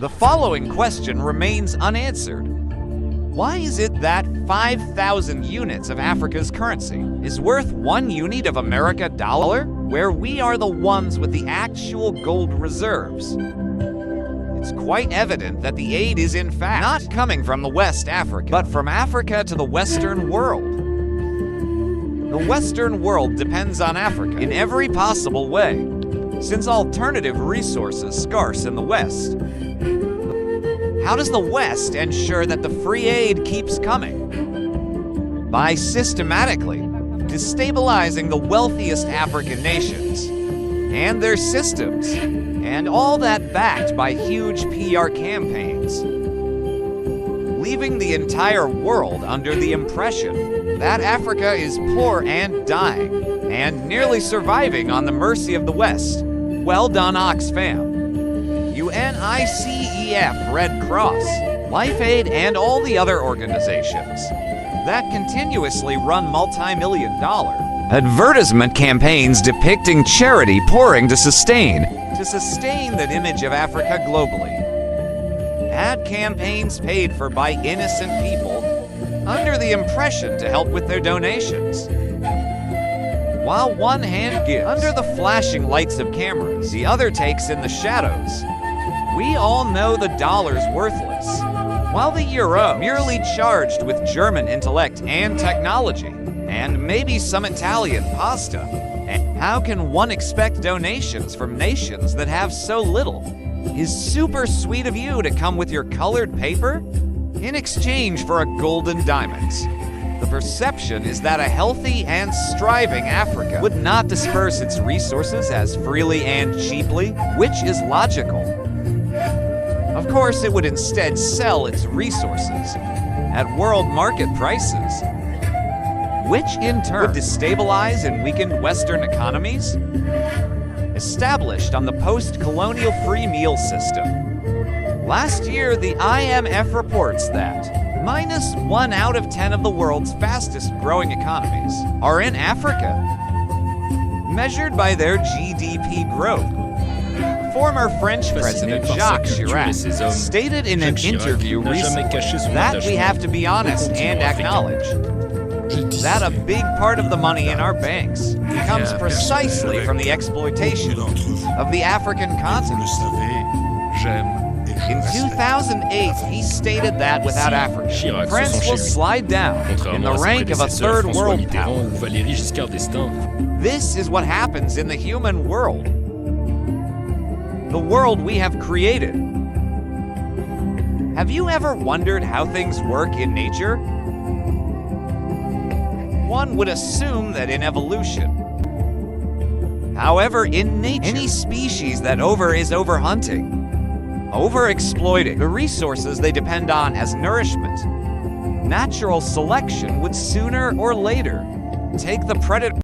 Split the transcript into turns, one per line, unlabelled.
The following question remains unanswered. Why is it that 5,000 units of Africa's currency is worth 1 unit of America dollar, where we are the ones with the actual gold reserves? It's quite evident that the aid is in fact not coming from the West Africa, but from Africa to the Western world. The Western world depends on Africa in every possible way, since alternative resources are scarce in the West. How does the West ensure that the free aid keeps coming? By systematically destabilizing the wealthiest African nations and their systems, and all that backed by huge PR campaigns, leaving the entire world under the impression that Africa is poor and dying, and nearly surviving on the mercy of the West. Well done, Oxfam, UNICEF, Red Cross, Life Aid, and all the other organizations that continuously run multi-million-dollar advertisement campaigns depicting charity pouring to sustain that image of Africa globally. Ad campaigns paid for by innocent people under the impression to help with their donations. While one hand gives under the flashing lights of cameras, the other takes in the shadows. We all know the dollar's worthless, while the euro merely charged with German intellect and technology, and maybe some Italian pasta. And how can one expect donations from nations that have so little? Is super sweet of you to come with your colored paper in exchange for a golden diamond. The perception is that a healthy and striving Africa would not disperse its resources as freely and cheaply, which is logical. Of course, it would instead sell its resources at world market prices, which in turn would destabilize and weaken Western economies established on the post-colonial free meal system. Last year, the IMF reports that -1 out of 10 of the world's fastest growing economies are in Africa, measured by their GDP growth. Former French President Jacques Chirac stated in an interview recently that we have to be honest and acknowledge that a big part of the money in our banks comes precisely from the exploitation of the African continent. In 2008, he stated that without Africa, France will slide down in the rank of a third world power. This is what happens in the human world, the world we have created. Have you ever wondered how things work in nature? One would assume that in evolution. However, in nature, any species that is overhunting, overexploiting the resources they depend on as nourishment, natural selection would sooner or later take the predator